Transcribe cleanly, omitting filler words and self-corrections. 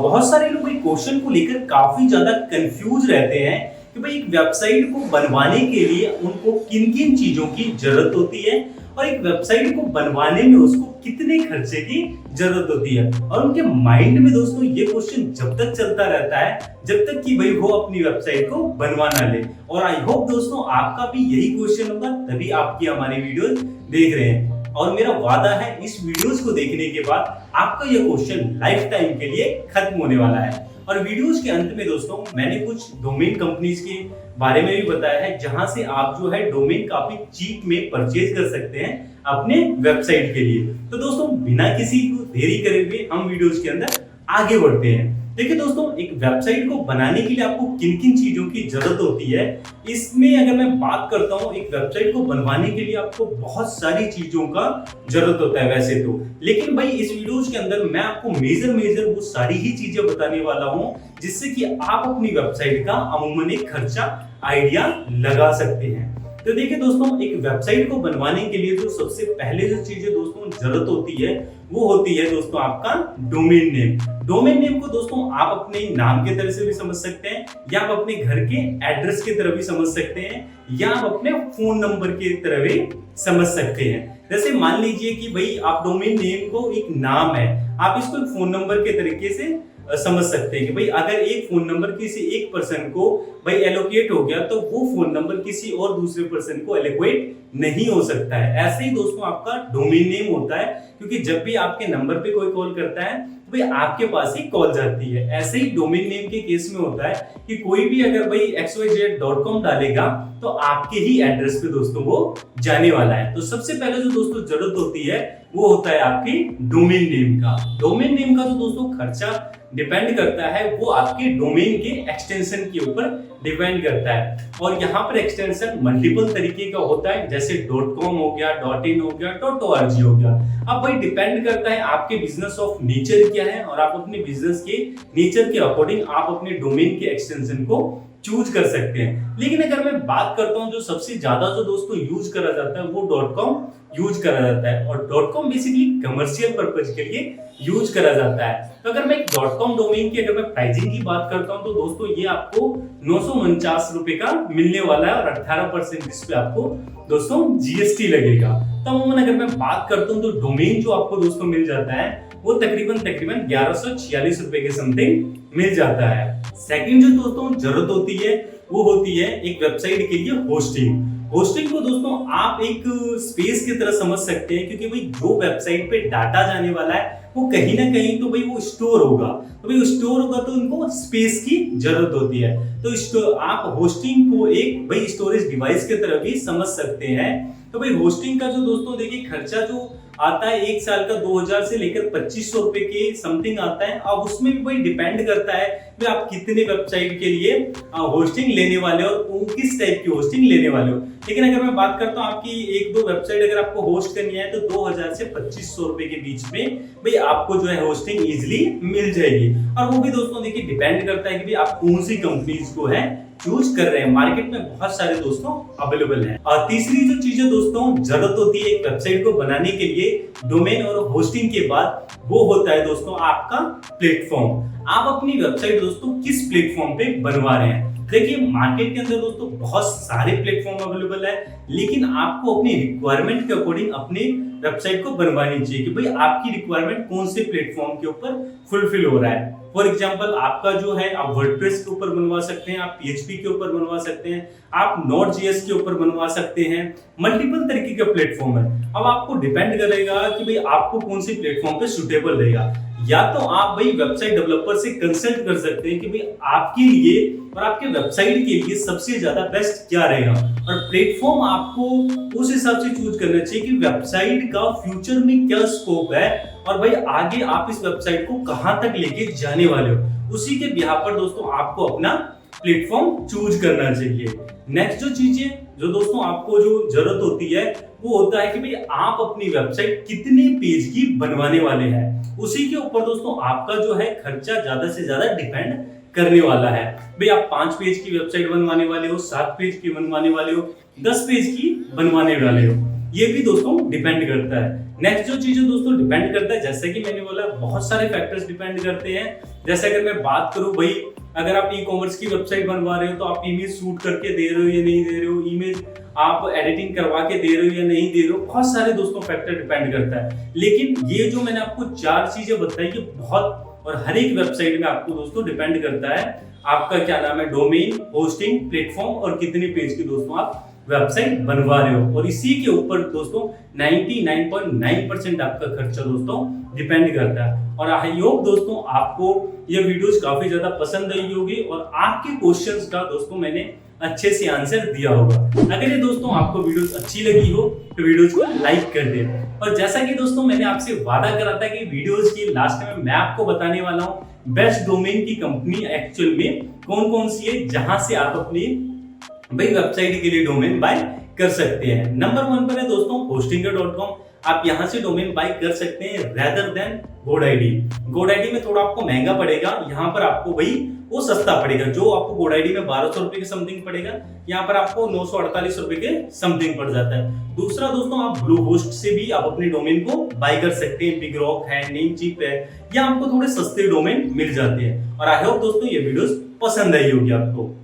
बहुत सारे लोग एक क्वेश्चन को लेकर काफी ज्यादा कंफ्यूज रहते हैं कि भाई एक वेबसाइट को बनवाने के लिए उनको किन किन चीजों की जरूरत होती है और एक वेबसाइट को बनवाने में उसको कितने खर्चे की जरूरत होती है। और उनके माइंड में दोस्तों ये क्वेश्चन जब तक चलता रहता है जब तक कि भाई वो अपनी वेबसाइट को बनवा ना ले। और आई होप दोस्तों आपका भी यही क्वेश्चन होगा, तभी आपकी हमारी वीडियो देख रहे हैं। और मेरा वादा है इस वीडियोस को देखने के बाद आपका यह क्वेश्चन लाइफ टाइम के लिए खत्म होने वाला है। और वीडियोस के अंत में दोस्तों मैंने कुछ डोमेन कंपनीज के बारे में भी बताया है जहां से आप जो है डोमेन काफी चीप में परचेज कर सकते हैं अपने वेबसाइट के लिए। तो दोस्तों बिना किसी को देरी करे हुए हम वीडियोस के अंदर आगे बढ़ते हैं। देखिए दोस्तों, एक वेबसाइट को बनाने के लिए आपको किन किन चीजों की जरूरत होती है, इसमें अगर मैं बात करता हूं, एक वेबसाइट को बनवाने के लिए आपको बहुत सारी चीजों का जरूरत होता है वैसे तो। लेकिन भाई इस वीडियोस के अंदर मैं आपको मेजर वो सारी ही चीजें बताने वाला हूं जिससे कि आप अपनी वेबसाइट का अमूमन एक खर्चा आइडिया लगा सकते हैं। तो देखिए दोस्तों, एक वेबसाइट को बनवाने के लिए जो सबसे पहले जो चीजें दोस्तों जरूरत होती है वो होती है दोस्तों आपका डोमेन नेम। डोमेन नेम को दोस्तों आप अपने नाम के तरह से भी समझ सकते हैं, या आप अपने घर के एड्रेस की तरह भी समझ सकते हैं, या आप अपने फोन नंबर की तरह भी समझ सकते हैं। जैसे मान लीजिए कि भाई आप डोमेन नेम को एक नाम है, आप इसको एक फोन नंबर के तरीके से समझ सकते हैं कि भाई अगर एक फोन नंबर किसी एक पर्सन को भाई एलोकेट हो गया तो वो फोन नंबर किसी और दूसरे पर्सन को एलोकेट नहीं हो सकता है। ऐसे ही दोस्तों आपका डोमेन नेम होता है, क्योंकि जब भी आपके नंबर पे कोई कॉल करता है तो भाई आपके पास ही कॉल जाती है। ऐसे ही डोमेन नेम के केस में होता है कि कोई भी अगर भाई xyz.com डालेगा तो आपके ही एड्रेस पे दोस्तों वो जाने वाला है। तो सबसे पहले जो दोस्तों जरूरत होती है वो होता है आपकी डोमेन नेम का। डोमेन नेम का जो दोस्तों खर्चा डिपेंड करता है वो आपके डोमेन के एक्सटेंशन के ऊपर डिपेंड करता है। और यहाँ पर एक्सटेंशन मल्टीपल तरीके का होता है, जैसे .com हो गया, .in हो गया, .org हो गया। अब भाई डिपेंड करता है आपके बिजनेस ऑफ नेचर क्या है और आप अपने बिजनेस के नेचर के अकॉर्डिंग आप अपने डोमेन के एक्सटेंशन को चूज कर सकते हैं। लेकिन अगर मैं बात करता हूं जो सबसे ज्यादा जो दोस्तों यूज करा जाता है वो .com यूज करा जाता है। और .com बेसिकली कमर्शियल पर्पज के लिए यूज करा जाता है। तो अगर मैं .com डोमेन की अगर मैं प्राइसिंग की बात करता हूं तो दोस्तों ये आपको 949 रुपए का मिलने वाला है और 18% इस पे आपको दोस्तों जीएसटी लगेगा। तो अमूमन अगर मैं बात करता हूं तो डोमेन जो आपको दोस्तों मिल जाता है वो तकरीबन 1146 रुपए के समथिंग मिल जाता है। सेकंड जो दोस्तों जरूरत होती है वो होती है एक वेबसाइट के लिए होस्टिंग। होस्टिंग को दोस्तों आप एक स्पेस की तरह समझ सकते हैं, क्योंकि भाई जो वेबसाइट पे डाटा जाने वाला है वो कहीं ना कहीं तो भाई वो स्टोर होगा। तो भाई स्टोर होगा तो उनको स्पेस की जरूरत होती है। तो आप होस्टिंग को एक भाई स्टोरेज डिवाइस की तरह भी समझ सकते हैं। तो भाई होस्टिंग का जो दोस्तों देखिए खर्चा जो आता है एक साल का 2000 से लेकर 2500 रुपए के समथिंग आता है। अब उसमें भी भाई डिपेंड करता है कि आप कितने वेबसाइट के लिए होस्टिंग लेने वाले हो और किस टाइप की होस्टिंग लेने वाले हो। लेकिन अगर मैं बात करता हूँ आपकी एक दो वेबसाइट अगर आपको होस्ट करनी है तो 2000 से 2500 रुपए के बीच में भाई आपको जो है होस्टिंग इजिली मिल जाएगी। और वो भी दोस्तों देखिए डिपेंड करता है कि भाई आप कौन सी कंपनीज को है चूज कर रहे हैं। मार्केट में बहुत सारे दोस्तों अवेलेबल हैं। और तीसरी जो चीजें दोस्तों जरूरत होती है एक वेबसाइट को बनाने के लिए डोमेन और होस्टिंग के बाद वो होता है दोस्तों आपका प्लेटफॉर्म। आप अपनी वेबसाइट दोस्तों किस प्लेटफॉर्म पे बनवा रहे हैं। देखिए मार्केट के अंदर दोस्तों बहुत सारे प्लेटफॉर्म अवेलेबल है, लेकिन आपको अपनी रिक्वायरमेंट के अकॉर्डिंग अपनी वेबसाइट को बनवानी चाहिए कि भाई आपकी रिक्वायरमेंट कौन से प्लेटफॉर्म के ऊपर फुलफिल हो रहा है। फॉर एग्जांपल आपका जो है आप वर्डप्रेस के ऊपर बनवा सकते हैं, आप PHP के ऊपर बनवा सकते हैं, आप Node.js के ऊपर बनवा सकते हैं। मल्टीपल तरीके का प्लेटफॉर्म है। अब आपको डिपेंड करेगा कि भाई आपको कौन सी प्लेटफॉर्म पे सुटेबल रहेगा। या तो आप भाई वेबसाइट डेवलपर से कंसल्ट कर सकते हैं कि भाई आपके लिए और आपके वेबसाइट के लिए सबसे ज्यादा बेस्ट क्या रहेगा। और प्लेटफॉर्म आपको उस हिसाब से चूज करना चाहिए कि वेबसाइट का फ्यूचर में क्या स्कोप है और भाई आगे आप इस वेबसाइट को कहां तक लेके जाने वाले हो। उसी के बिहाफ पर दोस्तों आपको अपना प्लेटफॉर्म चूज करना चाहिए। नेक्स्ट जो चीजें जो दोस्तों आपको जो जरूरत होती है वो होता है कि भाई आप अपनी वेबसाइट कितने पेज की बनवाने वाले हैं। उसी के ऊपर दोस्तों आपका जो है खर्चा ज्यादा से ज्यादा डिपेंड करने वाला है। भाई आप 5 पेज की वेबसाइट बनवाने वाले हो, 7 पेज की बनवाने वाले हो, 10 पेज की बनवाने वाले हो, ये भी दोस्तों डिपेंड करता है। नेक्स्ट जो चीज दोस्तों डिपेंड करता है, जैसे कि मैंने बोला बहुत सारे फैक्टर्स डिपेंड करते हैं। जैसे अगर मैं बात करूं भाई, अगर आप ई कॉमर्स की वेबसाइट बनवा रहे हो तो आप इमेज शूट करके दे रहे हो या नहीं दे रहे हो, इमेज आप एडिटिंग करवा के दे रहे हो या नहीं दे रहे हो, बहुत सारे दोस्तों फैक्टर डिपेंड करता है। लेकिन ये जो मैंने आपको 4 चीजें बताई ये बहुत, और हर एक वेबसाइट में आपको दोस्तों डिपेंड करता है आपका क्या नाम है, डोमेन, होस्टिंग, प्लेटफॉर्म और कितने पेज की दोस्तों आप वेबसाइट बनवा रहे हो, और इसी के ऊपर दोस्तों 99.9% आपका खर्चा दोस्तों डिपेंड करता है। और आई होप दोस्तों आपको ये वीडियोस काफी ज्यादा पसंद आई होगी और आपके क्वेश्चंस का दोस्तों मैंने अच्छे से आंसर दिया होगा। अगर ये दोस्तों आपको वीडियोस अच्छी लगी हो तो वीडियोस को लाइक कर दे। और जैसा कि दोस्तों मैंने आपसे वादा करा था कि वीडियोस के लास्ट में मैं आपको बताने वाला हूँ बेस्ट डोमेन की कंपनी एक्चुअल में कौन कौन सी है, जहां से आप अपनी भाई वेबसाइट के लिए डोमेन बाय कर सकते हैं। नंबर 1 पर है दोस्तों hostinger.com। आप यहां से डोमेन बाय कर सकते हैं रेदर देन GoDaddy। GoDaddy में थोड़ा आपको महंगा पड़ेगा, यहाँ पर आपको भाई वो सस्ता पड़ेगा। जो आपको GoDaddy में 1200 रुपए के समथिंग पड़ेगा, यहाँ पर आपको 948 रुपए के समथिंग पड़ जाता है। दूसरा दोस्तों आप Bluehost से भी आप अपनी डोमेन को बाय कर सकते हैं। बिगरॉक है, नेमचीप है, या आपको थोड़े सस्ते डोमेन मिल जाते हैं। और आई होप दोस्तों ये वीडियोस पसंद आई होगी आपको।